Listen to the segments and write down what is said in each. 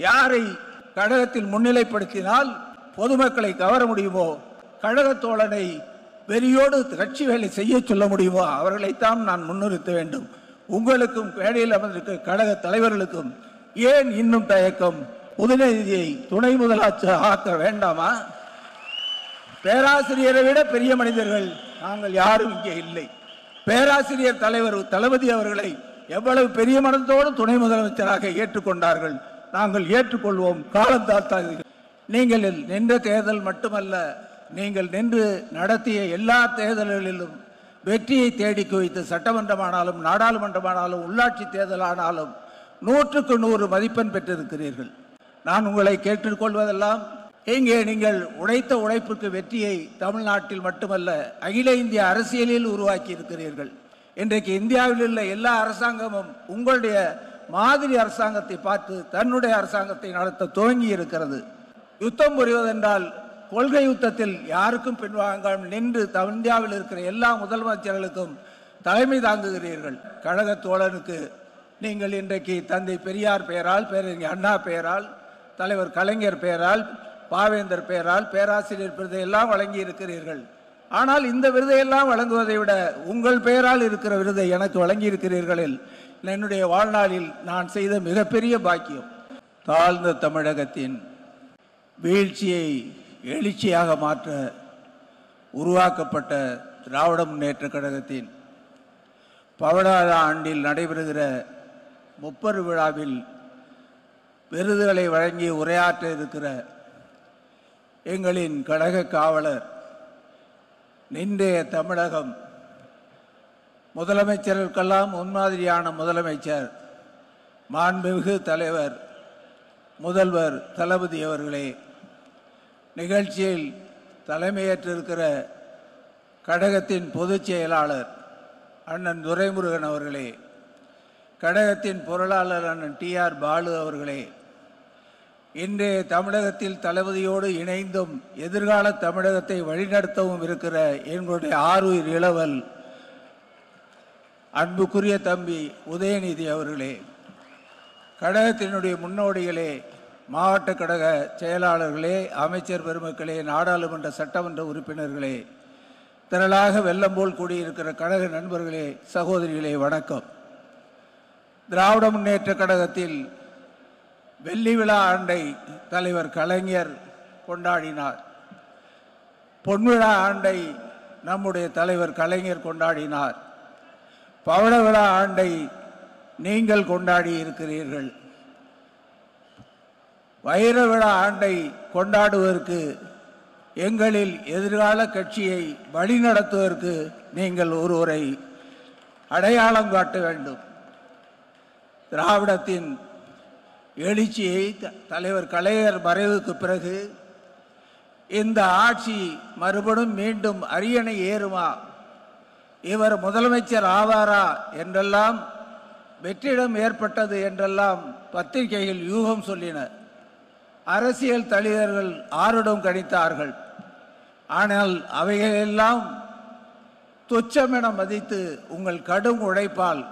யாரை கழகத்தில் முன்னிலைப்படுத்தினால் பொதுமக்களை கவர முடியுமோ, கழக தோழனை வெறியோடு கட்சி வேலை செய்ய சொல்ல முடியுமோ அவர்களைத்தான் நான் முன்னிறுத்த வேண்டும். உங்களுக்கும் மேடையில் அமர்ந்திருக்கிற கழக தலைவர்களுக்கும் ஏன் இன்னும் தயக்கம்? உதயநிதியை துணை முதலமைச்சர் ஆக்க வேண்டாமா? பேராசிரியரை விட பெரிய மனிதர்கள் நாங்கள் யாரும் இங்கே இல்லை. பேராசிரியர் தலைவர் தளபதி அவர்களை எவ்வளவு பெரிய மனத்தோடு துணை முதலமைச்சராக ஏற்றுக்கொண்டார்கள். நாங்கள் ஏற்றுக்கொள்வோம். காலம் தாழ்த்தாதீர்கள். நீங்கள் நின்ற தேர்தல் மட்டுமல்ல, நீங்கள் நின்று நடத்திய எல்லா தேர்தல்களிலும் வெற்றியை தேடி குவித்து சட்டமன்றமானாலும் நாடாளுமன்றமானாலும் உள்ளாட்சி தேர்தலானாலும் 100க்கு 100 மதிப்பெண் பெற்றிருக்கிறீர்கள். நான் உங்களை கேட்டுக்கொள்வதெல்லாம், இங்கே நீங்கள் உழைத்த உழைப்புக்கு வெற்றியை தமிழ்நாட்டில் மட்டுமல்ல அகில இந்திய அரசியலில் உருவாக்கி இருக்கிறீர்கள். இன்றைக்கு இந்தியாவில் உள்ள எல்லா அரசாங்கமும் உங்களுடைய மாதிரி அரசாங்கத்தை பார்த்து தன்னுடைய அரசாங்கத்தை நடத்த துவங்கி இருக்கிறது. யுத்தம் புரிவதென்றால் கொள்கை யுத்தத்தில் யாருக்கும் பின்வாங்காமல் நின்று இந்தியாவில் இருக்கிற எல்லா முதலமைச்சர்களுக்கும் தலைமை தாங்குகிறீர்கள். கழக தோழனுக்கு நீங்கள் இன்றைக்கு தந்தை பெரியார் பெயரால், பேரறிஞர் அண்ணா பெயரால், தலைவர் கலைஞர் பெயரால், பாவேந்தர் பெயரால் பேராசிரியர் விருதையெல்லாம் வழங்கி இருக்கிறீர்கள். ஆனால் இந்த விருதையெல்லாம் வழங்குவதை விட உங்கள் பெயரால் இருக்கிற விருதை எனக்கு வழங்கி இருக்கிறீர்களில் என்னுடைய வாழ்நாளில் நான் செய்த மிகப்பெரிய பாக்கியம். தாழ்ந்த தமிழகத்தின் வீழ்ச்சியை எழுச்சியாக மாற்ற உருவாக்கப்பட்ட திராவிட முன்னேற்ற கழகத்தின் 10ஆவது ஆண்டில் நடைபெறுகிற முப்பெரு விழாவில் விருதுகளை வழங்கி உரையாற்ற இருக்கிற எங்களின் கழக காவலர், இன்றைய தமிழகம் முதலமைச்சர்களுக்கெல்லாம் முன்மாதிரியான முதலமைச்சர் மாண்புமிகு தலைவர் முதல்வர் தளபதி அவர்களே, நிகழ்ச்சியில் தலைமையேற்றிருக்கிற கழகத்தின் பொதுச் செயலாளர் அண்ணன் துரைமுருகன் அவர்களே, கழகத்தின் பொருளாளர் அண்ணன் TR பாலு அவர்களே, இன்றைய தமிழகத்தில் தளபதியோடு இணைந்தும் எதிர்கால தமிழகத்தை வழிநடத்தவும் இருக்கிற எங்களுடைய ஆருயிர் இளவல் அன்புக்குரிய தம்பி உதயநிதி அவர்களே, கழகத்தினுடைய முன்னோடிகளே, மாவட்ட கழக செயலாளர்களே, அமைச்சர் பெருமக்களே, நாடாளுமன்ற சட்டமன்ற உறுப்பினர்களே, திரளாக வெள்ளம் போல் கூடியிருக்கிற கழக நண்பர்களே, சகோதரிகளே, வணக்கம். திராவிட முன்னேற்ற கழகத்தில் வெள்ளி விழா ஆண்டை தலைவர் கலைஞர் கொண்டாடினார். பொன்விழா ஆண்டை நம்முடைய தலைவர் கலைஞர் கொண்டாடினார். பவள விழா ஆண்டை நீங்கள் கொண்டாடி இருக்கிறீர்கள். வைர விழா ஆண்டை கொண்டாடுவதற்கு எங்களில் எதிர்கால கட்சியை வழிநடத்துவதற்கு நீங்கள் ஒருவரை அடையாளம் காட்ட வேண்டும். திராவிடத்தின் எழுச்சியை தலைவர் கலைஞர் மறைவுக்கு பிறகு இந்த ஆட்சி மறுபடியும் மீண்டும் அரியணை ஏறுமா, இவர் முதலமைச்சர் ஆவாரா என்றெல்லாம், வெற்றிடம் ஏற்பட்டது என்றெல்லாம் பத்திரிகைகள் யூகம் சொல்லினர். அரசியல் தலைவர்கள் ஆருடம் கணித்தார்கள். ஆனால் அவைகளெல்லாம் துச்சமென மதித்து உங்கள் கடும் உழைப்பால்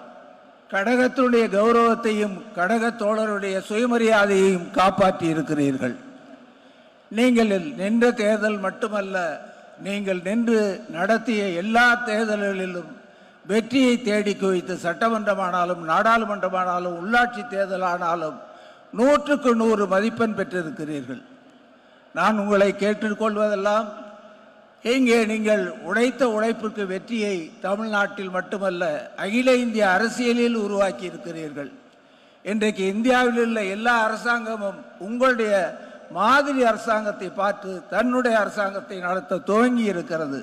கழகத்தினுடைய கௌரவத்தையும் கழக தோழருடைய சுயமரியாதையையும் காப்பாற்றி இருக்கிறீர்கள். நீங்கள் நின்ற தேர்தல் மட்டுமல்ல, நீங்கள் நின்று நடத்திய எல்லா தேர்தல்களிலும் வெற்றியை தேடி குவித்து சட்டமன்றமானாலும் நாடாளுமன்றமானாலும் உள்ளாட்சி தேர்தலானாலும் 100க்கு 100 மதிப்பெண் பெற்றிருக்கிறீர்கள். நான் உங்களை கேட்டுக்கொள்வதெல்லாம், இங்கே நீங்கள் உழைத்த உழைப்புக்கு வெற்றியை தமிழ்நாட்டில் மட்டுமல்ல அகில இந்திய அரசியலில் உருவாக்கி இருக்கிறீர்கள். இன்றைக்கு இந்தியாவில் உள்ள எல்லா அரசாங்கமும் உங்களுடைய மாதிரி அரசாங்கத்தை பார்த்து தன்னுடைய அரசாங்கத்தை நடத்த துவங்கி இருக்கிறது.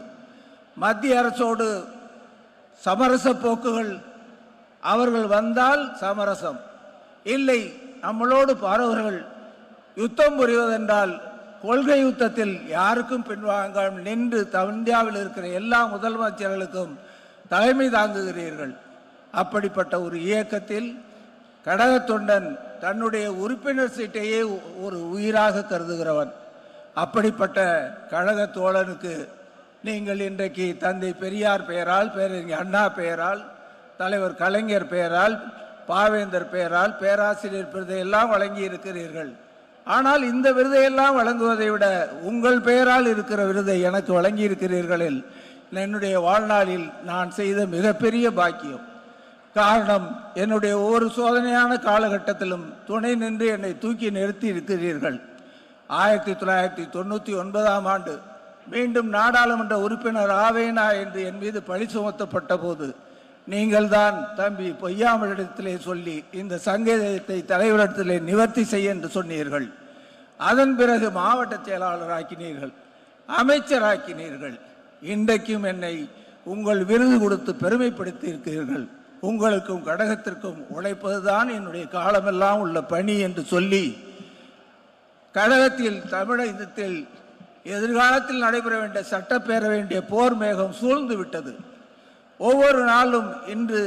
மத்திய அரசோடு சமரச போக்குகள், அவர்கள் வந்தால் சமரசம் இல்லை, நம்மளோடு பாரவர்கள் யுத்தம் புரிவதென்றால் கொள்கை யுத்தத்தில் யாருக்கும் பின்வாங்காமல் நின்று இந்தியாவில் இருக்கிற எல்லா முதலமைச்சர்களுக்கும் தலைமை தாங்குகிறீர்கள். அப்படிப்பட்ட ஒரு இயக்கத்தில் கழக தொண்டன் தன்னுடைய உறுப்பினர் சீட்டையே ஒரு உயிராக கருதுகிறவன். அப்படிப்பட்ட கழக தோழனுக்கு நீங்கள் இன்றைக்கு தந்தை பெரியார் பெயரால், பேரறிஞர் அண்ணா பெயரால், தலைவர் கலைஞர் பெயரால், பாவேந்தர் பெயரால் பேராசிரியர் விருதையெல்லாம் வழங்கி இருக்கிறீர்கள். ஆனால் இந்த விருதையெல்லாம் வழங்குவதை விட உங்கள் பெயரால் இருக்கிற விருதை எனக்கு வழங்கி இருக்கிறீர்களில் என்னுடைய வாழ்நாளில் நான் செய்த மிகப்பெரிய பாக்கியம். காரணம், என்னுடைய ஒவ்வொரு சோதனையான காலகட்டத்திலும் துணை நின்று என்னை தூக்கி நிறுத்தி இருக்கிறீர்கள். 1999ஆம் ஆண்டு மீண்டும் நாடாளுமன்ற உறுப்பினர் ஆவேனா என்று என் மீது பழி சுமத்தப்பட்ட போது நீங்கள் தான் தம்பி பொய்யாமலிடத்திலே சொல்லி இந்த சங்கேதத்தை தலைவரிடத்திலே நிவர்த்தி செய்ய என்று சொன்னீர்கள். அதன் பிறகு மாவட்ட செயலாளராக்கினீர்கள், அமைச்சராக்கினீர்கள். இன்றைக்கும் என்னை உங்கள் விருது கொடுத்து பெருமைப்படுத்தி இருக்கிறீர்கள். உங்களுக்கும் கழகத்திற்கும் உழைப்பதுதான் என்னுடைய காலமெல்லாம் உள்ள பணி என்று சொல்லி கழகத்தில் தமிழகத்தில் எதிர்காலத்தில் நடைபெற வேண்டிய சட்டப்பேற வேண்டிய போர் மேகம் சூழ்ந்து விட்டது. ஒவ்வொரு நாளும் இன்று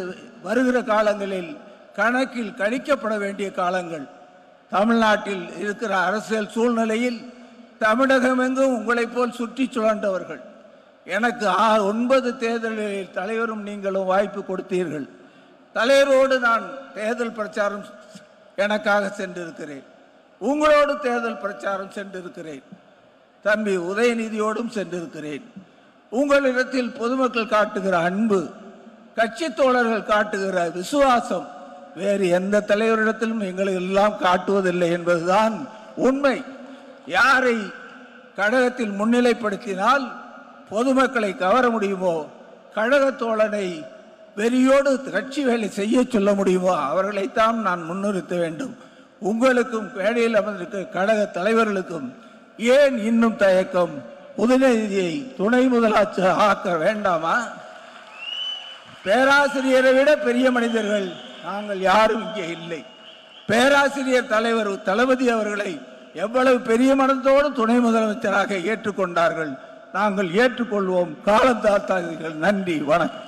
வருகிற காலங்களில் கணக்கில் கணிக்கப்பட வேண்டிய காலங்கள். தமிழ்நாட்டில் இருக்கிற அரசியல் சூழ்நிலையில் தமிழகமெங்கும் உங்களைப் போல் சுற்றி சுழன்றவர்கள். எனக்கு 9 தேர்தல்களில் தலைவரும் நீங்களும் வாய்ப்பு கொடுத்தீர்கள். தலைவரோடு நான் தேர்தல் பிரச்சாரம் எனக்காக சென்றிருக்கிறேன். உங்களோடு தேர்தல் பிரச்சாரம் சென்றிருக்கிறேன். தம்பி உதயநிதியோடும் சென்றிருக்கிறேன். உங்களிடத்தில் பொதுமக்கள் காட்டுகிற அன்பு, கட்சி தோழர்கள் காட்டுகிற விசுவாசம் வேறு எந்த தலைவரிடத்திலும் எங்களை எல்லாம் காட்டுவதில்லை என்பதுதான் உண்மை. யாரை கழகத்தில் முன்னிலைப்படுத்தினால் பொதுமக்களை கவர முடியுமோ, கழக தோழனை வெறியோடு கட்சி வேலை செய்ய சொல்ல முடியுமோ அவர்களைத்தான் நான் முன்னிறுத்த வேண்டும். உங்களுக்கும் வேலையில் அமர்ந்திருக்க கழக தலைவர்களுக்கும் ஏன் இன்னும் தயக்கம்? உதயநிதியை துணை முதலமைச்சர் ஆக்க வேண்டாமா? பேராசிரியரை விட பெரிய மனிதர்கள் நாங்கள் யாரும் இங்கே இல்லை. பேராசிரியர் தலைவர் தளபதி அவர்களை எவ்வளவு பெரிய மனத்தோடு துணை முதலமைச்சராக ஏற்றுக்கொண்டார்கள். நாங்கள் ஏற்றுக்கொள்வோம். காலம் தாழ்த்தாதீர்கள். நன்றி, வணக்கம்.